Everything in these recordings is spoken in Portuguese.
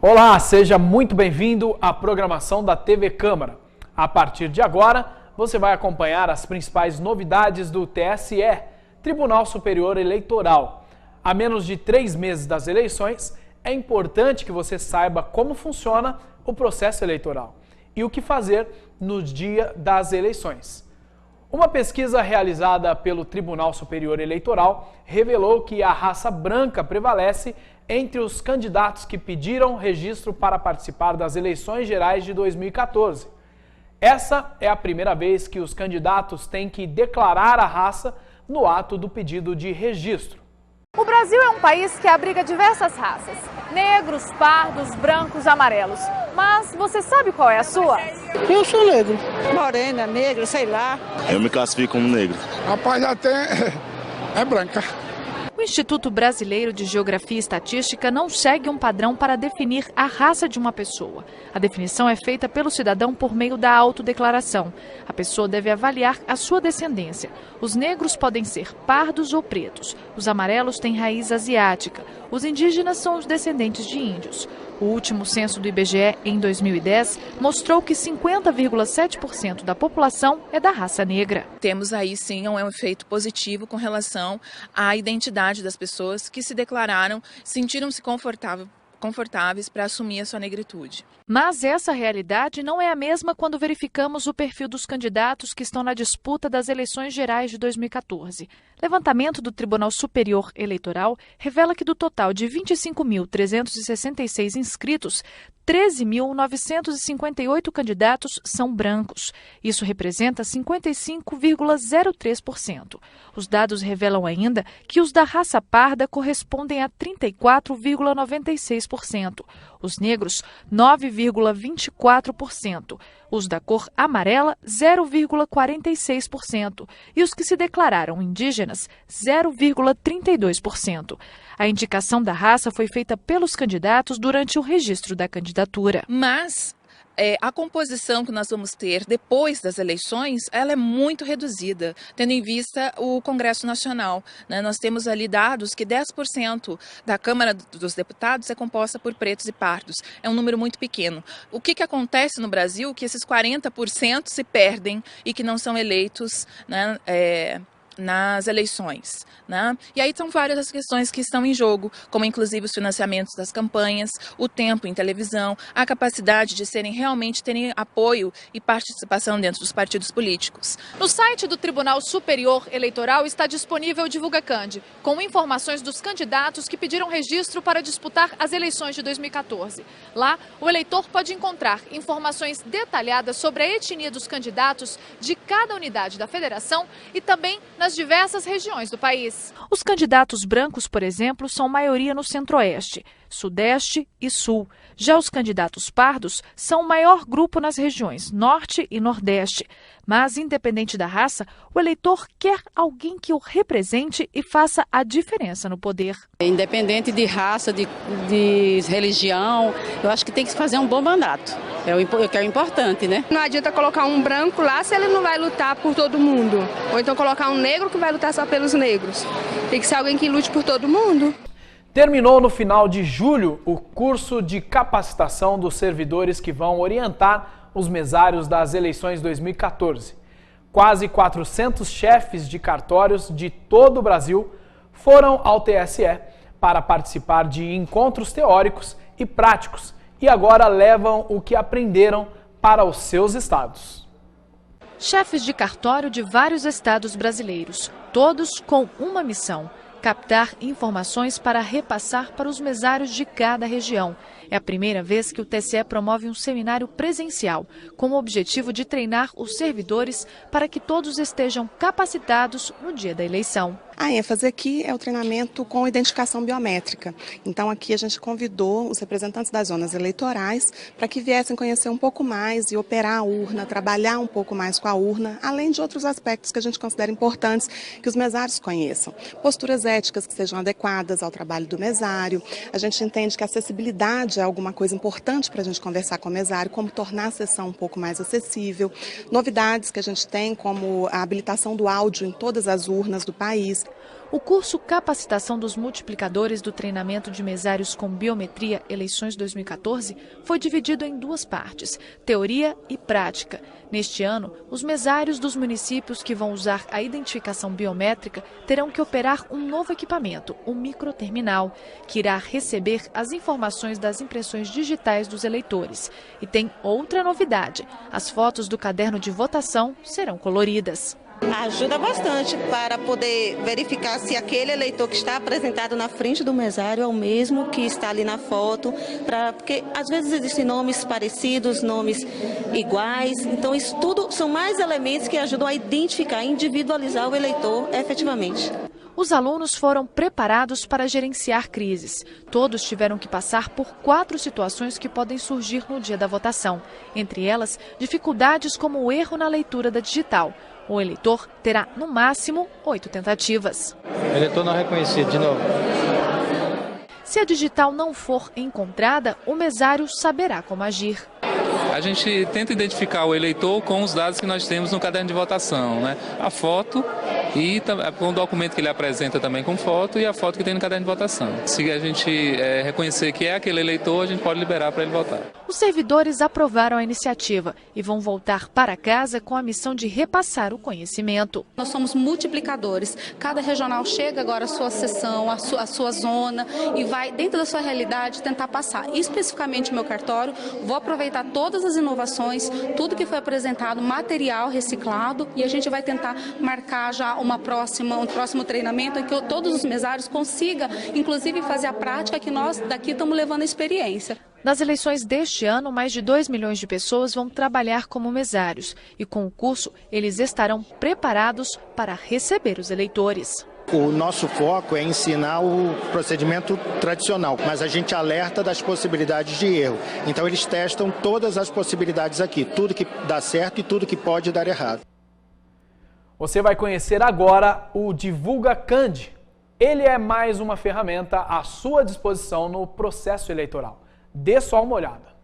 Olá, seja muito bem-vindo à programação da TV Câmara. A partir de agora, você vai acompanhar as principais novidades do TSE, Tribunal Superior Eleitoral. A menos de 3 meses das eleições, é importante que você saiba como funciona o processo eleitoral e o que fazer no dia das eleições. Uma pesquisa realizada pelo Tribunal Superior Eleitoral revelou que a raça branca prevalece entre os candidatos que pediram registro para participar das eleições gerais de 2014. Essa é a primeira vez que os candidatos têm que declarar a raça no ato do pedido de registro. O Brasil é um país que abriga diversas raças, negros, pardos, brancos, amarelos. Mas você sabe qual é a sua? Eu sou negro. Morena, negra, sei lá. Eu me classifico como negro. Rapaz, até é branca. O Instituto Brasileiro de Geografia e Estatística não segue um padrão para definir a raça de uma pessoa. A definição é feita pelo cidadão por meio da autodeclaração. A pessoa deve avaliar a sua descendência. Os negros podem ser pardos ou pretos. Os amarelos têm raiz asiática. Os indígenas são os descendentes de índios. O último censo do IBGE, em 2010, mostrou que 50,7% da população é da raça negra. Temos aí sim um efeito positivo com relação à identidade das pessoas que se declararam, sentiram-se confortáveis para assumir a sua negritude. Mas essa realidade não é a mesma quando verificamos o perfil dos candidatos que estão na disputa das eleições gerais de 2014. Levantamento do Tribunal Superior Eleitoral revela que do total de 25.366 inscritos, 13.958 candidatos são brancos. Isso representa 55,03%. Os dados revelam ainda que os da raça parda correspondem a 34,96%. Os negros, 9,24%. Os da cor amarela, 0,46%. E os que se declararam indígenas, 0,32%. A indicação da raça foi feita pelos candidatos durante o registro da candidatura. Mas a composição que nós vamos ter depois das eleições, ela é muito reduzida, tendo em vista o Congresso Nacional, né? Nós temos ali dados que 10% da Câmara dos Deputados é composta por pretos e pardos. É um número muito pequeno. O que acontece no Brasil? Que esses 40% se perdem e que não são eleitos, né, nas eleições, né? E aí são várias as questões que estão em jogo, como inclusive os financiamentos das campanhas, o tempo em televisão, a capacidade de terem apoio e participação dentro dos partidos políticos. No site do Tribunal Superior Eleitoral está disponível o DivulgaCand, com informações dos candidatos que pediram registro para disputar as eleições de 2014. Lá, o eleitor pode encontrar informações detalhadas sobre a etnia dos candidatos de cada unidade da federação e também nas diversas regiões do país. Os candidatos brancos, por exemplo, são maioria no Centro-Oeste, Sudeste e Sul. Já os candidatos pardos são o maior grupo nas regiões Norte e Nordeste. Mas, independente da raça, o eleitor quer alguém que o represente e faça a diferença no poder. Independente de raça, de religião, eu acho que tem que fazer um bom mandato. É o que é importante, né? Não adianta colocar um branco lá se ele não vai lutar por todo mundo. Ou então colocar um negro que vai lutar só pelos negros. Tem que ser alguém que lute por todo mundo. Terminou no final de julho o curso de capacitação dos servidores que vão orientar os mesários das eleições 2014. Quase 400 chefes de cartórios de todo o Brasil foram ao TSE para participar de encontros teóricos e práticos e agora levam o que aprenderam para os seus estados. Chefes de cartório de vários estados brasileiros, todos com uma missão: captar informações para repassar para os mesários de cada região. É a primeira vez que o TSE promove um seminário presencial, com o objetivo de treinar os servidores para que todos estejam capacitados no dia da eleição. A ênfase aqui é o treinamento com identificação biométrica. Então aqui a gente convidou os representantes das zonas eleitorais para que viessem conhecer um pouco mais e operar a urna, trabalhar um pouco mais com a urna, além de outros aspectos que a gente considera importantes que os mesários conheçam. Posturas éticas que sejam adequadas ao trabalho do mesário. A gente entende que a acessibilidade é alguma coisa importante para a gente conversar com o mesário, como tornar a sessão um pouco mais acessível. Novidades que a gente tem, como a habilitação do áudio em todas as urnas do país. O curso Capacitação dos Multiplicadores do Treinamento de Mesários com Biometria Eleições 2014 foi dividido em 2 partes, teoria e prática. Neste ano, os mesários dos municípios que vão usar a identificação biométrica terão que operar um novo equipamento, o microterminal, que irá receber as informações das impressões digitais dos eleitores. E tem outra novidade: as fotos do caderno de votação serão coloridas. Ajuda bastante para poder verificar se aquele eleitor que está apresentado na frente do mesário é o mesmo que está ali na foto, porque às vezes existem nomes parecidos, nomes iguais, então isso tudo são mais elementos que ajudam a identificar, individualizar o eleitor efetivamente. Os alunos foram preparados para gerenciar crises. Todos tiveram que passar por 4 situações que podem surgir no dia da votação. Entre elas, dificuldades como o erro na leitura da digital. O eleitor terá, no máximo, 8 tentativas. O eleitor não reconhecido, de novo. Se a digital não for encontrada, o mesário saberá como agir. A gente tenta identificar o eleitor com os dados que nós temos no caderno de votação, né? A foto e com o documento que ele apresenta também com foto e a foto que tem no caderno de votação. Se a gente reconhecer que é aquele eleitor, a gente pode liberar para ele votar. Os servidores aprovaram a iniciativa e vão voltar para casa com a missão de repassar o conhecimento. Nós somos multiplicadores. Cada regional chega agora à sua seção, à sua zona e vai, dentro da sua realidade, tentar passar. Especificamente o meu cartório, vou aproveitar todas as inovações, tudo que foi apresentado, material reciclado, e a gente vai tentar marcar já um próximo treinamento em que todos os mesários consigam, inclusive, fazer a prática que nós daqui estamos levando a experiência. Nas eleições deste ano, mais de 2 milhões de pessoas vão trabalhar como mesários e, com o curso, eles estarão preparados para receber os eleitores. O nosso foco é ensinar o procedimento tradicional, mas a gente alerta das possibilidades de erro. Então eles testam todas as possibilidades aqui, tudo que dá certo e tudo que pode dar errado. Você vai conhecer agora o Divulga Cand. Ele é mais uma ferramenta à sua disposição no processo eleitoral. Dê só uma olhada.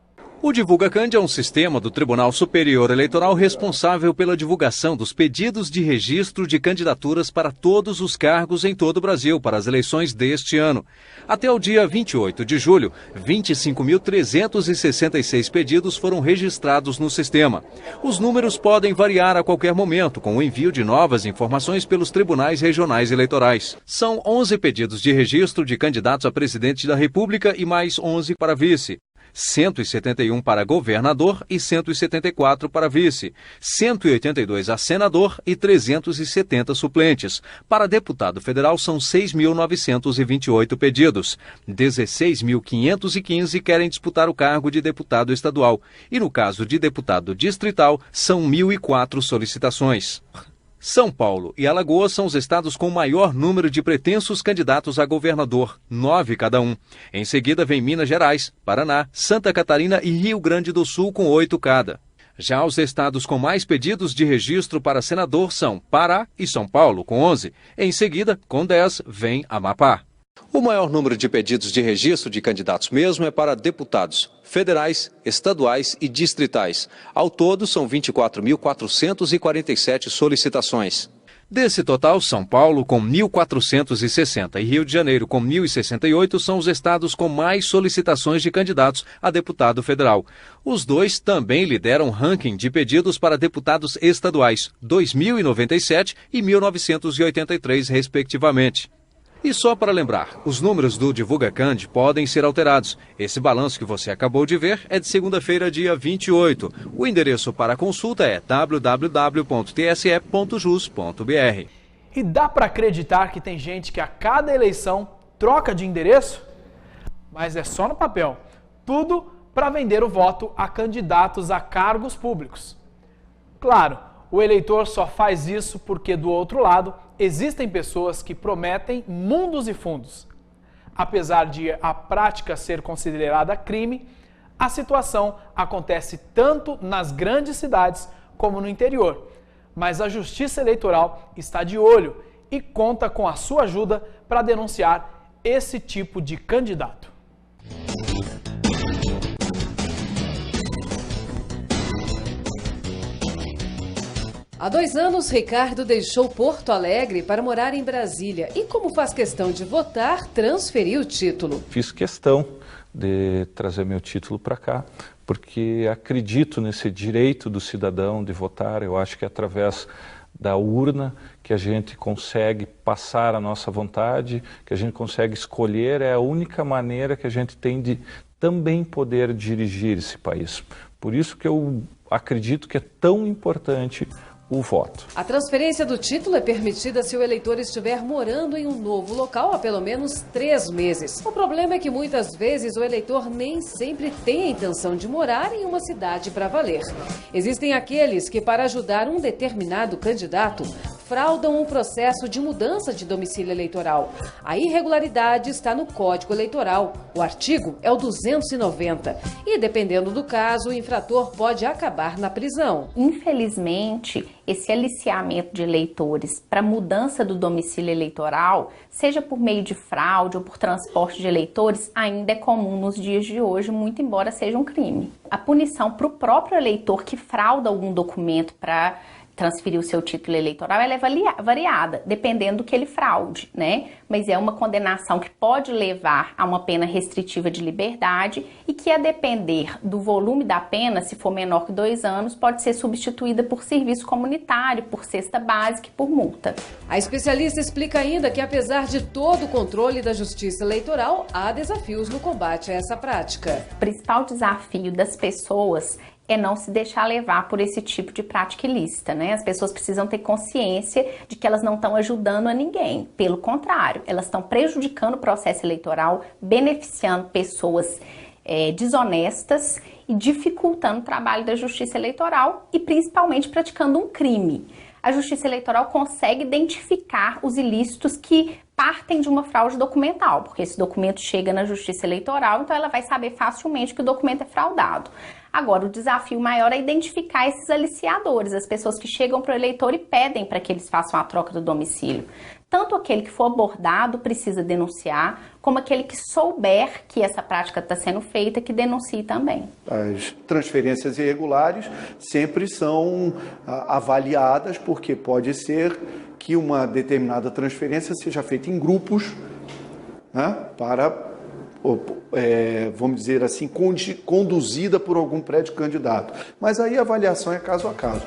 O Divulga Cand é um sistema do Tribunal Superior Eleitoral responsável pela divulgação dos pedidos de registro de candidaturas para todos os cargos em todo o Brasil para as eleições deste ano. Até o dia 28 de julho, 25.366 pedidos foram registrados no sistema. Os números podem variar a qualquer momento, com o envio de novas informações pelos tribunais regionais eleitorais. São 11 pedidos de registro de candidatos a presidente da República e mais 11 para vice. 171 para governador e 174 para vice, 182 a senador e 370 suplentes. Para deputado federal são 6.928 pedidos. 16.515 querem disputar o cargo de deputado estadual e, no caso de deputado distrital, são 1.004 solicitações. São Paulo e Alagoas são os estados com maior número de pretensos candidatos a governador, 9 cada um. Em seguida vem Minas Gerais, Paraná, Santa Catarina e Rio Grande do Sul com 8 cada. Já os estados com mais pedidos de registro para senador são Pará e São Paulo, com 11. Em seguida, com 10, vem Amapá. O maior número de pedidos de registro de candidatos mesmo é para deputados federais, estaduais e distritais. Ao todo, são 24.447 solicitações. Desse total, São Paulo, com 1.460 e Rio de Janeiro, com 1.068, são os estados com mais solicitações de candidatos a deputado federal. Os dois também lideram o ranking de pedidos para deputados estaduais, 2.097 e 1.983, respectivamente. E só para lembrar, os números do Divulga Cand podem ser alterados. Esse balanço que você acabou de ver é de segunda-feira, dia 28. O endereço para consulta é www.tse.jus.br. E dá para acreditar que tem gente que a cada eleição troca de endereço? Mas é só no papel. Tudo para vender o voto a candidatos a cargos públicos. Claro, o eleitor só faz isso porque, do outro lado, existem pessoas que prometem mundos e fundos. Apesar de a prática ser considerada crime, a situação acontece tanto nas grandes cidades como no interior. Mas a Justiça Eleitoral está de olho e conta com a sua ajuda para denunciar esse tipo de candidato. Há 2 anos, Ricardo deixou Porto Alegre para morar em Brasília e, como faz questão de votar, transferiu o título. Fiz questão de trazer meu título para cá, porque acredito nesse direito do cidadão de votar. Eu acho que é através da urna que a gente consegue passar a nossa vontade, que a gente consegue escolher, é a única maneira que a gente tem de também poder dirigir esse país. Por isso que eu acredito que é tão importante o voto. A transferência do título é permitida se o eleitor estiver morando em um novo local há pelo menos 3 meses. O problema é que muitas vezes o eleitor nem sempre tem a intenção de morar em uma cidade para valer. Existem aqueles que, para ajudar um determinado candidato, fraudam o processo de mudança de domicílio eleitoral. A irregularidade está no Código Eleitoral. O artigo é o 290. E, dependendo do caso, o infrator pode acabar na prisão. Infelizmente, esse aliciamento de eleitores para mudança do domicílio eleitoral, seja por meio de fraude ou por transporte de eleitores, ainda é comum nos dias de hoje, muito embora seja um crime. A punição para o próprio eleitor que frauda algum documento para transferir o seu título eleitoral, ela é variada, dependendo do que ele fraude, né? Mas é uma condenação que pode levar a uma pena restritiva de liberdade e que, a depender do volume da pena, se for menor que 2 anos, pode ser substituída por serviço comunitário, por cesta básica e por multa. A especialista explica ainda que, apesar de todo o controle da Justiça Eleitoral, há desafios no combate a essa prática. O principal desafio das pessoas é não se deixar levar por esse tipo de prática ilícita, né? As pessoas precisam ter consciência de que elas não estão ajudando a ninguém. Pelo contrário, elas estão prejudicando o processo eleitoral, beneficiando pessoas desonestas e dificultando o trabalho da Justiça Eleitoral e principalmente praticando um crime. A Justiça Eleitoral consegue identificar os ilícitos que partem de uma fraude documental, porque esse documento chega na Justiça Eleitoral, então ela vai saber facilmente que o documento é fraudado. Agora, o desafio maior é identificar esses aliciadores, as pessoas que chegam para o eleitor e pedem para que eles façam a troca do domicílio. Tanto aquele que for abordado precisa denunciar, como aquele que souber que essa prática está sendo feita, que denuncie também. As transferências irregulares sempre são avaliadas, porque pode ser que uma determinada transferência seja feita em grupos, né, para, vamos dizer assim, conduzida por algum pré-candidato. Mas aí a avaliação é caso a caso.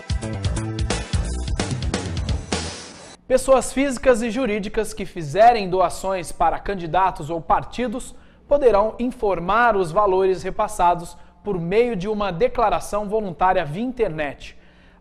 Pessoas físicas e jurídicas que fizerem doações para candidatos ou partidos poderão informar os valores repassados por meio de uma declaração voluntária via internet.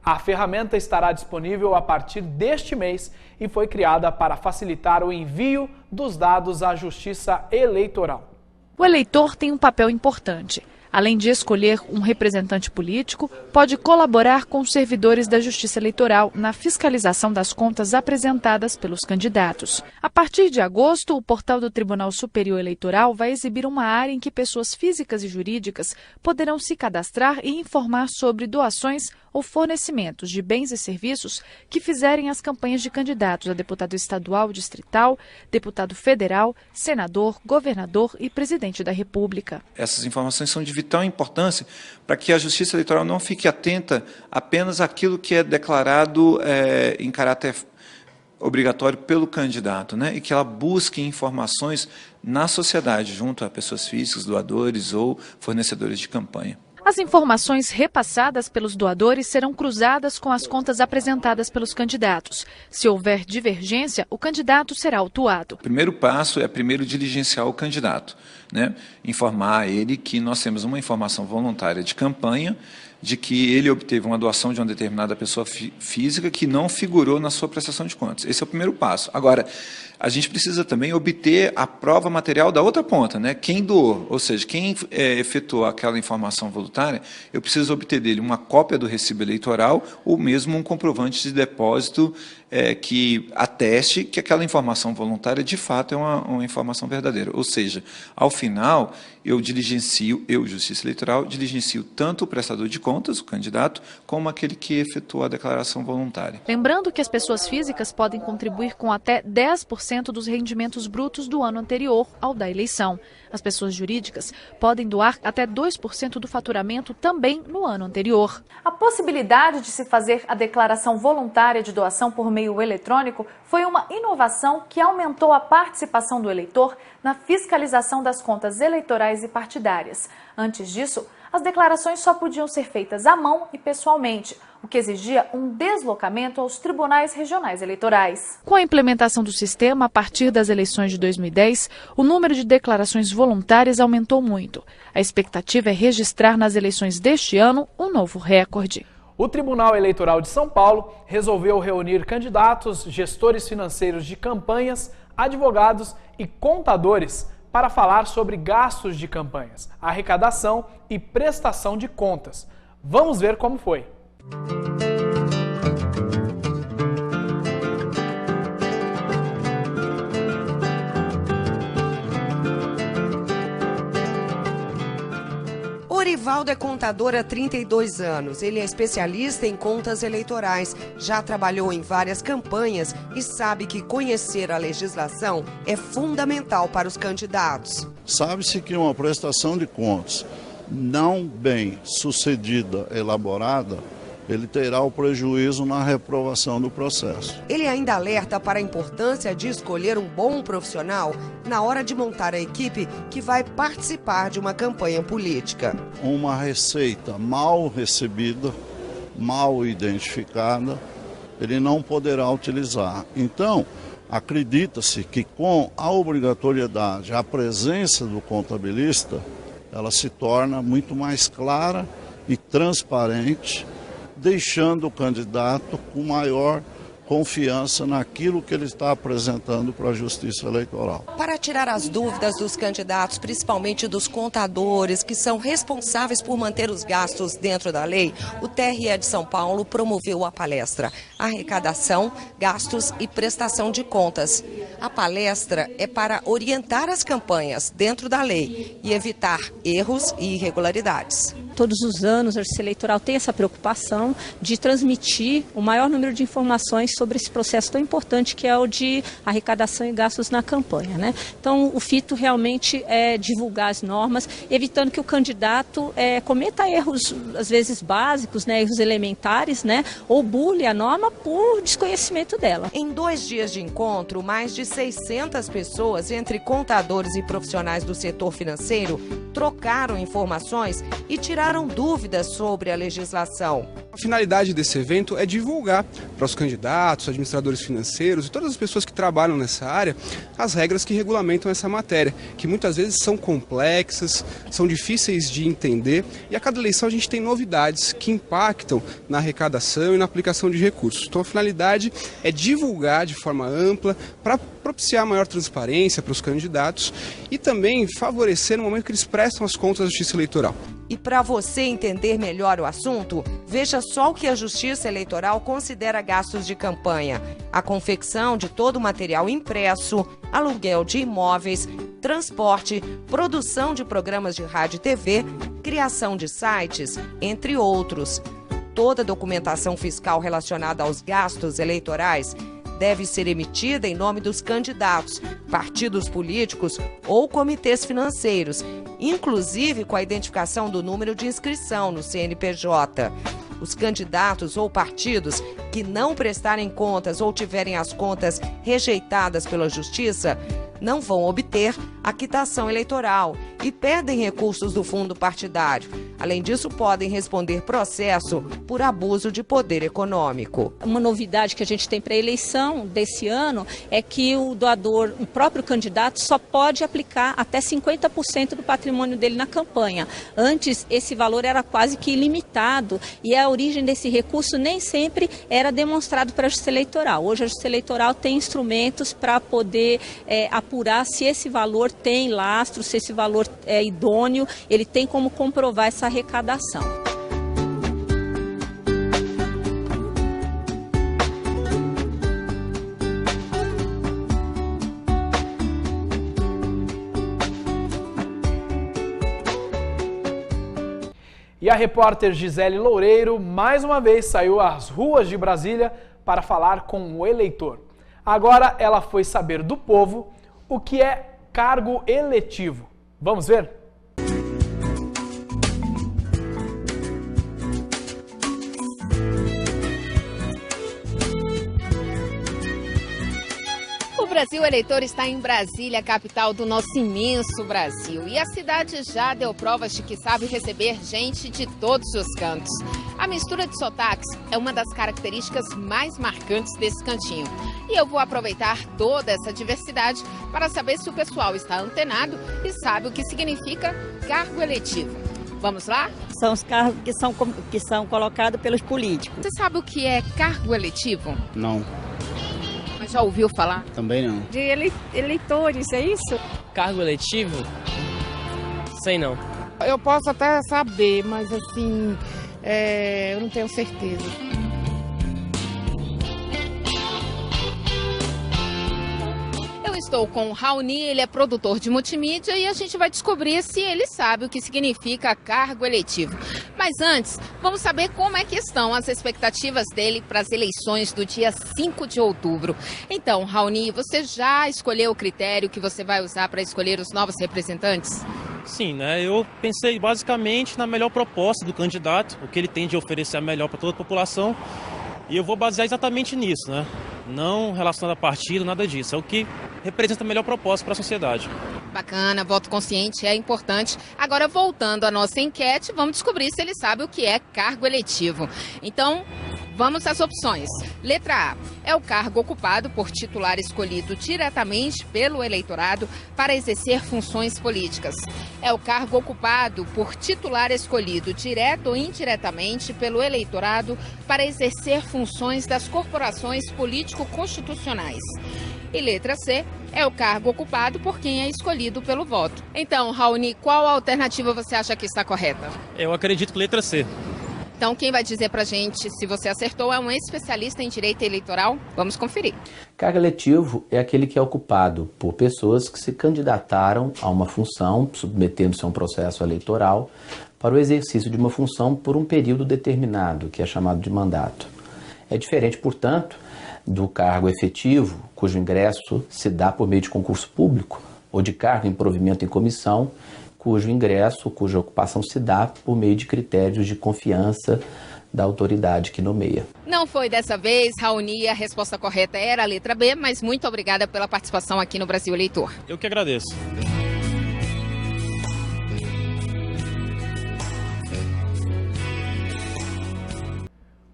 A ferramenta estará disponível a partir deste mês e foi criada para facilitar o envio dos dados à Justiça Eleitoral. O eleitor tem um papel importante. Além de escolher um representante político, pode colaborar com os servidores da Justiça Eleitoral na fiscalização das contas apresentadas pelos candidatos. A partir de agosto, o portal do Tribunal Superior Eleitoral vai exibir uma área em que pessoas físicas e jurídicas poderão se cadastrar e informar sobre doações ou fornecimentos de bens e serviços que fizerem as campanhas de candidatos a deputado estadual, distrital, deputado federal, senador, governador e presidente da República. Essas informações são de vital importância para que a Justiça Eleitoral não fique atenta apenas àquilo que é declarado em caráter obrigatório pelo candidato, né? E que ela busque informações na sociedade, junto a pessoas físicas, doadores ou fornecedores de campanha. As informações repassadas pelos doadores serão cruzadas com as contas apresentadas pelos candidatos. Se houver divergência, o candidato será autuado. O primeiro passo é primeiro diligenciar o candidato, né? Informar a ele que nós temos uma informação voluntária de campanha, de que ele obteve uma doação de uma determinada pessoa física que não figurou na sua prestação de contas. Esse é o primeiro passo. Agora, a gente precisa também obter a prova material da outra ponta, né? Quem doou, ou seja, quem efetuou aquela informação voluntária, eu preciso obter dele uma cópia do recibo eleitoral ou mesmo um comprovante de depósito que ateste que aquela informação voluntária de fato é uma informação verdadeira. Ou seja, ao final, eu, Justiça Eleitoral, diligencio tanto o prestador de contas, o candidato, como aquele que efetuou a declaração voluntária. Lembrando que as pessoas físicas podem contribuir com até 10% dos rendimentos brutos do ano anterior ao da eleição. As pessoas jurídicas podem doar até 2% do faturamento também no ano anterior. A possibilidade de se fazer a declaração voluntária de doação por meio eletrônico foi uma inovação que aumentou a participação do eleitor na fiscalização das contas eleitorais e partidárias. Antes disso, as declarações só podiam ser feitas à mão e pessoalmente, o que exigia um deslocamento aos tribunais regionais eleitorais. Com a implementação do sistema, a partir das eleições de 2010, o número de declarações voluntárias aumentou muito. A expectativa é registrar nas eleições deste ano um novo recorde. O Tribunal Eleitoral de São Paulo resolveu reunir candidatos, gestores financeiros de campanhas, advogados e contadores para falar sobre gastos de campanhas, arrecadação e prestação de contas. Vamos ver como foi. Orivaldo é contador há 32 anos. Ele é especialista em contas eleitorais, já trabalhou em várias campanhas e sabe que conhecer a legislação é fundamental para os candidatos. Sabe-se que uma prestação de contas não bem sucedida, elaborada, ele terá o prejuízo na reprovação do processo. Ele ainda alerta para a importância de escolher um bom profissional na hora de montar a equipe que vai participar de uma campanha política. Uma receita mal recebida, mal identificada, ele não poderá utilizar. Então, acredita-se que com a obrigatoriedade, a presença do contabilista, ela se torna muito mais clara e transparente, deixando o candidato com maior confiança naquilo que ele está apresentando para a Justiça Eleitoral. Para tirar as dúvidas dos candidatos, principalmente dos contadores, que são responsáveis por manter os gastos dentro da lei, o TRE de São Paulo promoveu a palestra Arrecadação, Gastos e Prestação de Contas. A palestra é para orientar as campanhas dentro da lei e evitar erros e irregularidades. Todos os anos a Justiça Eleitoral tem essa preocupação de transmitir o maior número de informações sobre esse processo tão importante que é o de arrecadação e gastos na campanha, né? Então o fito realmente é divulgar as normas, evitando que o candidato cometa erros, às vezes básicos, né, erros elementares, né, ou burle a norma por desconhecimento dela. Em 2 dias de encontro, mais de 600 pessoas, entre contadores e profissionais do setor financeiro, trocaram informações e tiraram dúvidas sobre a legislação. A finalidade desse evento é divulgar para os candidatos, administradores financeiros e todas as pessoas que trabalham nessa área as regras que regulamentam essa matéria, que muitas vezes são complexas, são difíceis de entender e a cada eleição a gente tem novidades que impactam na arrecadação e na aplicação de recursos. Então a finalidade é divulgar de forma ampla para propiciar maior transparência para os candidatos e também favorecer no momento que eles prestam as contas da Justiça Eleitoral. E para você entender melhor o assunto, veja só o que a Justiça Eleitoral considera gastos de campanha: a confecção de todo o material impresso, aluguel de imóveis, transporte, produção de programas de rádio e TV, criação de sites, entre outros. Toda documentação fiscal relacionada aos gastos eleitorais deve ser emitida em nome dos candidatos, partidos políticos ou comitês financeiros, inclusive com a identificação do número de inscrição no CNPJ. Os candidatos ou partidos que não prestarem contas ou tiverem as contas rejeitadas pela Justiça não vão obter a quitação eleitoral e perdem recursos do fundo partidário. Além disso, podem responder processo por abuso de poder econômico. Uma novidade que a gente tem para a eleição desse ano é que o doador, o próprio candidato, só pode aplicar até 50% do patrimônio dele na campanha. Antes, esse valor era quase que ilimitado e a origem desse recurso nem sempre era demonstrado para a Justiça Eleitoral. Hoje a Justiça Eleitoral tem instrumentos para poder apurar se esse valor tem lastro, se esse valor é idôneo, ele tem como comprovar essa arrecadação. E a repórter Gisele Loureiro, mais uma vez, saiu às ruas de Brasília para falar com o eleitor. Agora ela foi saber do povo o que é cargo eletivo. Vamos ver? O Brasil Eleitor está em Brasília, capital do nosso imenso Brasil. E a cidade já deu provas de que sabe receber gente de todos os cantos. A mistura de sotaques é uma das características mais marcantes desse cantinho. E eu vou aproveitar toda essa diversidade para saber se o pessoal está antenado e sabe o que significa cargo eletivo. Vamos lá? São os cargos que são colocados pelos políticos. Você sabe o que é cargo eletivo? Não. Mas já ouviu falar? Também não. De eleitores, é isso? Cargo eletivo? Sei não. Eu posso até saber, mas assim, eu não tenho certeza. Eu estou com o Raoni, ele é produtor de multimídia e a gente vai descobrir se ele sabe o que significa cargo eletivo. Mas antes, vamos saber como é que estão as expectativas dele para as eleições do dia 5 de outubro. Então, Raoni, você já escolheu o critério que você vai usar para escolher os novos representantes? Sim, né? Eu pensei basicamente na melhor proposta do candidato, o que ele tem de oferecer a melhor para toda a população. E eu vou basear exatamente nisso, né? Não relacionado a partido, nada disso. É o que representa a melhor proposta para a sociedade. Bacana, voto consciente é importante. Agora, voltando à nossa enquete, vamos descobrir se ele sabe o que é cargo eletivo. Então, vamos às opções. Letra A é o cargo ocupado por titular escolhido diretamente pelo eleitorado para exercer funções políticas. É o cargo ocupado por titular escolhido direto ou indiretamente pelo eleitorado para exercer funções das corporações político-constitucionais. E letra C é o cargo ocupado por quem é escolhido pelo voto. Então, Raoni, qual alternativa você acha que está correta? Eu acredito que letra C. Então, quem vai dizer pra gente se você acertou é um especialista em direito eleitoral. Vamos conferir. Cargo eletivo é aquele que é ocupado por pessoas que se candidataram a uma função, submetendo-se a um processo eleitoral, para o exercício de uma função por um período determinado, que é chamado de mandato. É diferente, portanto, do cargo efetivo, cujo ingresso se dá por meio de concurso público, ou de cargo em provimento em comissão, cujo ingresso, cuja ocupação se dá por meio de critérios de confiança da autoridade que nomeia. Não foi dessa vez, Raoni, a resposta correta era a letra B, mas muito obrigada pela participação aqui no Brasil Eleitor. Eu que agradeço.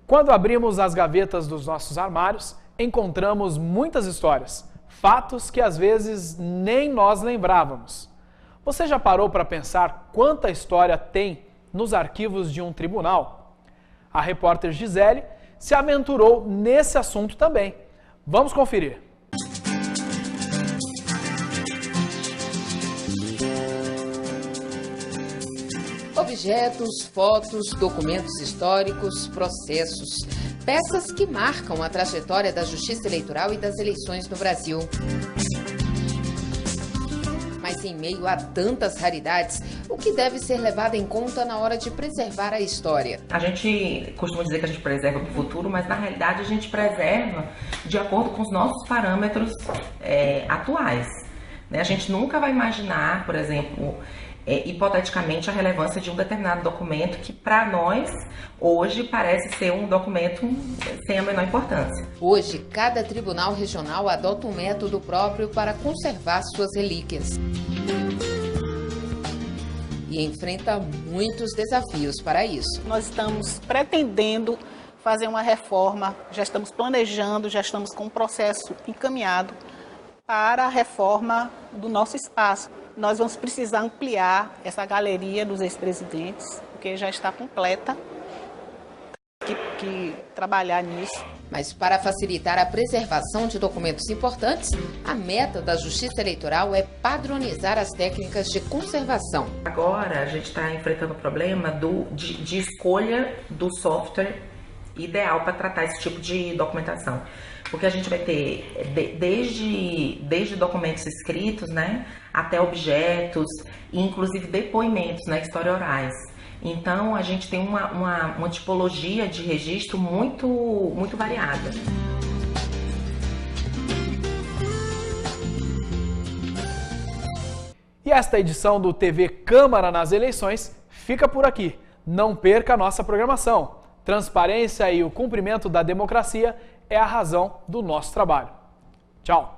Quando abrimos as gavetas dos nossos armários, encontramos muitas histórias, fatos que às vezes nem nós lembrávamos. Você já parou para pensar quanta história tem nos arquivos de um tribunal? A repórter Gisele se aventurou nesse assunto também. Vamos conferir. Objetos, fotos, documentos históricos, processos, peças que marcam a trajetória da justiça eleitoral e das eleições no Brasil. Mas em meio a tantas raridades, o que deve ser levado em conta na hora de preservar a história? A gente costuma dizer que a gente preserva para o futuro, mas na realidade a gente preserva de acordo com os nossos parâmetros atuais. A gente nunca vai imaginar, por exemplo, hipoteticamente, a relevância de um determinado documento que, para nós, hoje parece ser um documento sem a menor importância. Hoje, cada tribunal regional adota um método próprio para conservar suas relíquias. E enfrenta muitos desafios para isso. Nós estamos pretendendo fazer uma reforma, já estamos planejando, já estamos com um processo encaminhado para a reforma do nosso espaço. Nós vamos precisar ampliar essa galeria dos ex-presidentes, porque já está completa, que trabalhar nisso. Mas para facilitar a preservação de documentos importantes, a meta da Justiça Eleitoral é padronizar as técnicas de conservação. Agora a gente está enfrentando o problema de escolha do software ideal para tratar esse tipo de documentação. Porque a gente vai ter desde documentos escritos, né, até objetos, e inclusive depoimentos, né, história orais. Então, a gente tem uma tipologia de registro muito variada. E esta edição do TV Câmara nas eleições fica por aqui. Não perca a nossa programação. Transparência e o cumprimento da democracia é a razão do nosso trabalho. Tchau!